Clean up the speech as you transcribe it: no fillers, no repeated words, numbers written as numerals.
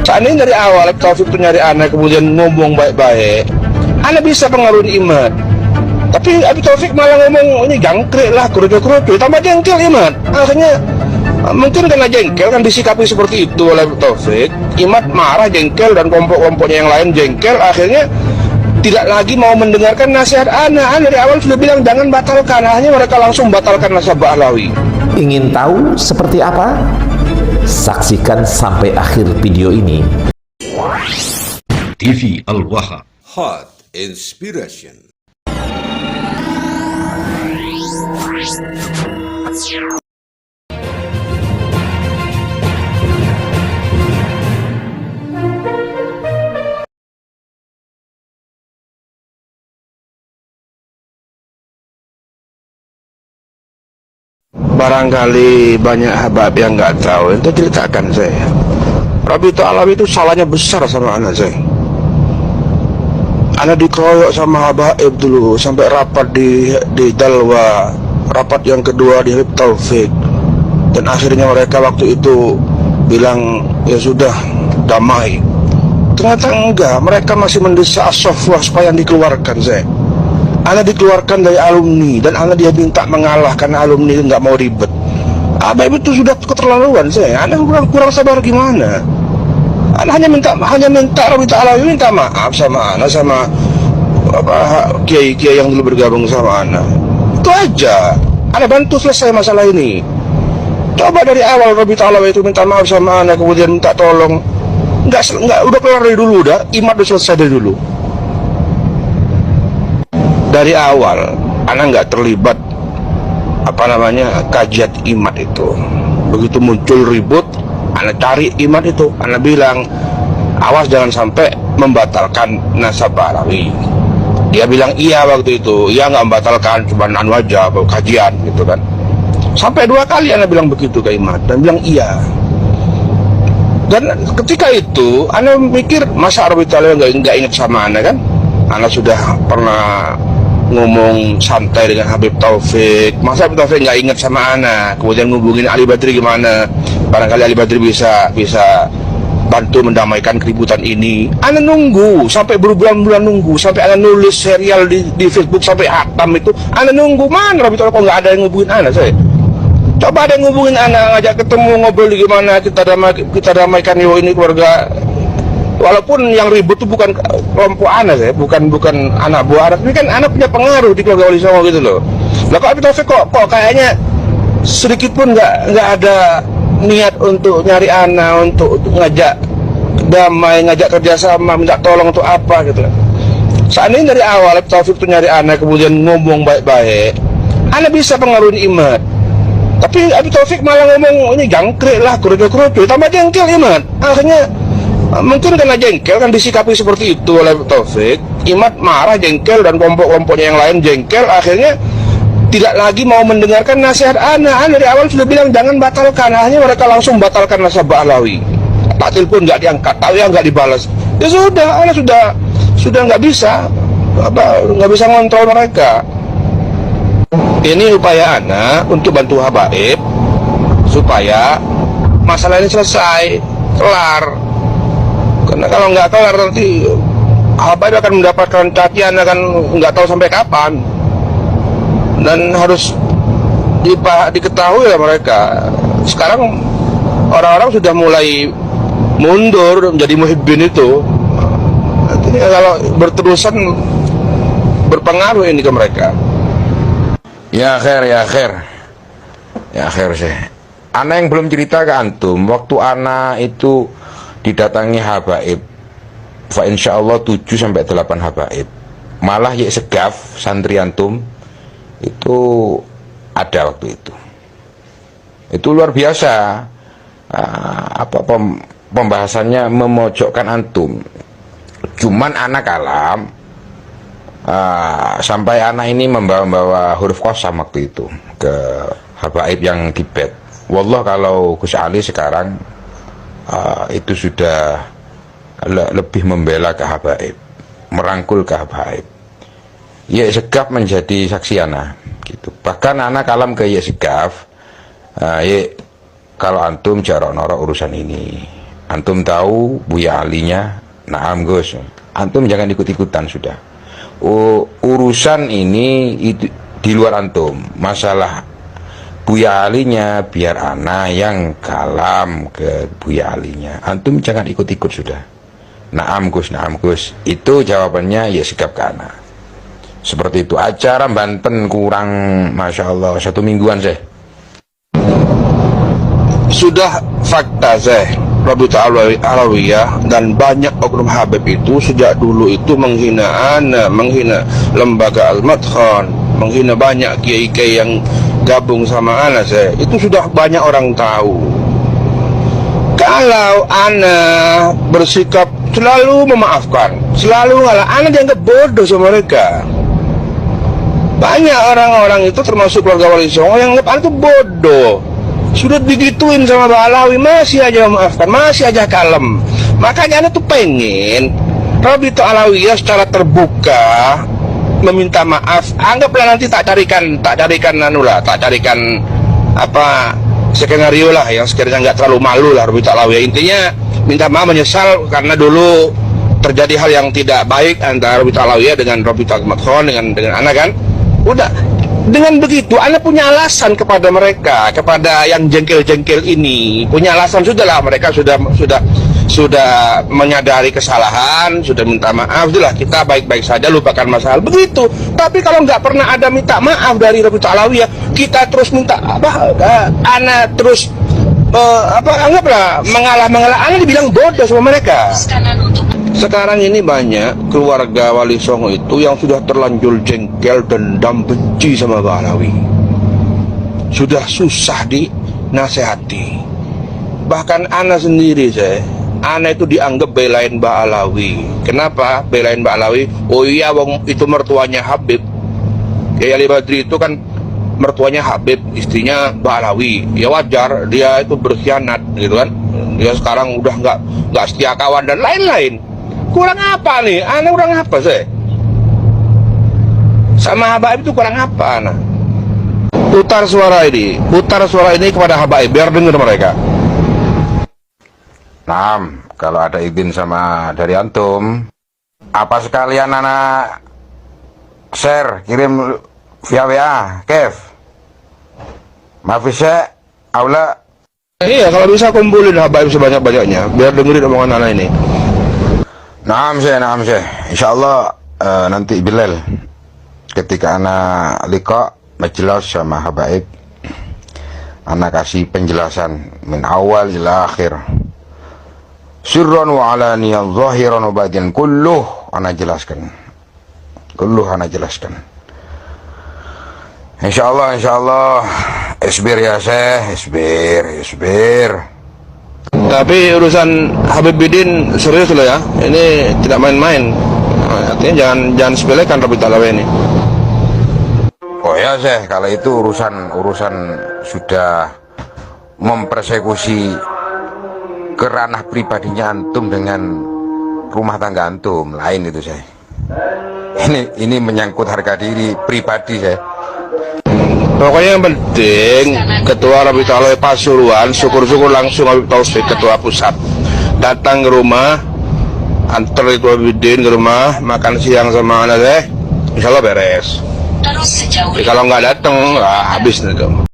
Seandainya dari awal Taufik itu nyari anak kemudian ngomong baik-baik, anak bisa pengaruhi Imat. Tapi Abi Taufik malah ngomong ini jangkrik lah, kerucu-kerucu, tambah jengkel Imat. Akhirnya mungkin karena jengkel kan disikapi seperti itu oleh Abi Taufik, Imat marah, jengkel, dan kelompok-kelompoknya yang lain jengkel. Akhirnya tidak lagi mau mendengarkan nasihat anak. Dari awal sudah bilang jangan batalkan, akhirnya mereka langsung batalkan nasabah Alawi. Ingin tahu seperti apa? Saksikan sampai akhir video ini. TV Al-Waha. Hot Inspiration. Barangkali banyak habab yang nggak tahu, itu ceritakan saya. Rabi'ah Alawi itu salahnya besar sama anak saya. Anak dikeroyok sama habaib dulu sampai rapat di Dalwa, rapat yang kedua di Habib Taufik, dan akhirnya mereka waktu itu bilang ya sudah damai. Ternyata enggak, mereka masih mendesak As-Saffwah supaya dikeluarkan saya. Anak dikeluarkan dari alumni dan anak dia minta mengalah karena alumni itu nggak mau ribet. Habaib itu sudah keterlaluan saya. Anak kurang sabar gimana? Anak hanya minta Rabi'ah Alawi minta maaf sama anak, sama kiai-kiai yang dulu bergabung sama anak. Itu aja. Anak bantu selesai masalah ini. Coba dari awal Rabi'ah Alawi itu minta maaf sama anak, kemudian minta tolong. Enggak udah kelar dari dulu, udah Imat udah selesai dari dulu. Dari awal anak nggak terlibat kajian Imat itu. Begitu muncul ribut, anak cari Imat itu, anak bilang awas jangan sampai membatalkan nasabah Alawi. Dia bilang iya waktu itu, iya nggak membatalkan, cuma anu aja kajian gitu kan. Sampai 2 kali anak bilang begitu ke Imat dan bilang iya. Dan ketika itu anak mikir masa Rabi'ah Alawi nggak ingat sama anak kan? Anak sudah pernah ngomong santai dengan Habib Taufik, masa Habib Taufik nggak ingat sama anak, kemudian ngubungin Ali Badri gimana, barangkali Ali Badri bisa bantu mendamaikan keributan ini. Anak nunggu sampai berbulan-bulan, nunggu sampai anak nulis serial di Facebook sampai hatam itu, anak nunggu. Mana Rabi'ah kok nggak ada yang ngubungin anak saya? Coba ada yang ngubungin anak, ngajak ketemu, ngobrol gimana, kita damaikan yo ini keluarga. Walaupun yang ribut itu bukan kelompok anak ya, bukan anak buah anak, ini kan anak punya pengaruh di keluarga Wali Songo gitu loh. Lah kok Habib Taufik kok kayaknya sedikit pun nggak ada niat untuk nyari anak, untuk ngajak damai, ngajak kerjasama, minta tolong untuk apa gitu. Seandainya dari awal Habib Taufik itu nyari anak kemudian ngomong baik-baik, anak bisa pengaruhi Imat. Tapi Habib Taufik malah ngomong ini jangkrik lah, kerucu-kerucu, tambah jengkel Imat. Akhirnya mungkin karena jengkel kan disikapi seperti itu oleh Taufik, Imat marah, jengkel, dan kelompok-kelompoknya yang lain jengkel. Akhirnya tidak lagi mau mendengarkan nasihat anak. Dari awal sudah bilang jangan batalkan, akhirnya mereka langsung batalkan nasabah Alawi. Tak telepon nggak diangkat, tahu ya nggak dibalas. Ya sudah, anak sudah nggak bisa ngontrol mereka. Ini upaya anak untuk bantu habaib supaya masalah ini selesai, kelar. Karena kalau nggak kelar nanti habaib akan mendapatkan cacian, akan nggak tahu sampai kapan, dan harus diketahui ya mereka. Sekarang orang-orang sudah mulai mundur menjadi muhibbin itu. Artinya kalau berterusan berpengaruh ini ke mereka. Ya khair sih. Ana yang belum cerita ke antum, waktu ana itu didatangi habaib, fa insyaallah 7-8 habaib. Malah ya segaf santri antum itu ada waktu itu. Itu luar biasa. Pembahasannya memojokkan antum. Cuman anak kalam sampai anak ini membawa huruf qasam waktu itu ke habaib yang Tibet. Wallah kalau Gus Ali sekarang itu sudah lebih membela ke habaib, merangkul ke habaib. Ya segaf menjadi saksi anak gitu. Bahkan anak kalam ke ya segaf, ya kalau antum jarok norok urusan ini, Antum tahu Buya Alinya, naam Gus. Antum jangan ikut-ikutan sudah. Urusan ini itu di luar antum. Masalah Buya Alinya biar ana yang kalam ke Buya Alinya. Antum jangan ikut-ikut sudah. Naam Gus, naam Gus. Itu jawabannya ya sikap ke ana. Seperti itu. Acara Banten kurang, Masya Allah, 1 mingguan sih. Sudah fakta saya, Rabi'ah Alawiyah dan banyak oknum Habib itu sejak dulu itu menghina ana, menghina lembaga Al-Madkhan, menghina banyak kiai-kiai yang gabung sama ana saya. Itu sudah banyak orang tahu. Kalau ana bersikap selalu memaafkan, selalu ngalah, ana dianggap bodoh sama mereka. Banyak orang-orang itu termasuk keluarga Wali Songo yang anggap ana itu bodoh. Sudah digituin sama Mbak Alawi, masih aja memaafkan, masih aja kalem. Makanya ana tuh pengen Rabi'ah Alawiyah secara terbuka meminta maaf. Anggaplah nanti tak carikan apa skenario lah yang sekiranya nggak terlalu malu lah Rabi'ah Alawiyah. Intinya minta maaf, menyesal karena dulu terjadi hal yang tidak baik antara Rabi'ah Alawiyah dengan Rabi'ah Al-Madkhan dengan anak kan. Udah, dengan begitu ana punya alasan kepada mereka, kepada yang jengkel-jengkel ini punya alasan. Sudahlah, mereka sudah menyadari kesalahan, sudah minta maaf, sudahlah kita baik-baik saja, lupakan masalah begitu. Tapi kalau nggak pernah ada minta maaf dari Rabi'ah Alawiyah, kita terus minta ana terus anggaplah mengalah, ana dibilang bodoh sama mereka. Sekarang ini banyak keluarga Wali Songo itu yang sudah terlanjur jengkel, dendam, benci sama Mbak Alawi. Sudah susah dinasehati. Bahkan ana sendiri ana itu dianggap belain Mbak Alawi. Kenapa belain Mbak Alawi? Oh iya, wong itu mertuanya Habib. Kiai Ali Badri itu kan mertuanya Habib, istrinya Mbak Alawi. Ya wajar dia itu berkhianat gitu kan. Dia sekarang udah nggak setia kawan dan lain-lain. Kurang apa nih? Ana kurang apa sih? Sama Habaib itu kurang apa ana? Putar suara ini kepada Habaib biar dengar mereka. Nah, kalau ada izin sama dari antum, apa sekalian anak share, kirim via WA, Kev. Mafisya, aula. Iya, kalau bisa kumpulin Habaib sebanyak-banyaknya biar dengerin omongan anak ini. Naam Syekh. Insyaallah nanti Bilal ketika anak liqa majelis sama Habaib, anak kasih penjelasan min awal ila akhir. Sirran wa alaniyah, zahiran wa batinan, kulluh anak jelaskan. Insyaallah. Isbir ya Syekh, isbir. Tapi urusan Habib Bidin serius loh ya. Ini tidak main-main. Artinya jangan sepelekan Rabi'ah Alawiyah ini. Oh ya Syekh, kalau itu urusan sudah mempersekusi ke ranah pribadinya antum dengan rumah tangga antum, lain itu Syekh. Ini menyangkut harga diri pribadi Syekh. Pokoknya yang penting Ketua Rabi'ah Alawiyah Pasuruan syukur-syukur langsung Habib Taufik, Ketua Pusat, datang ke rumah, antar itu Habib Bidin ke rumah, makan siang sama anak insyaallah beres. Tapi kalau nggak datang, habis itu.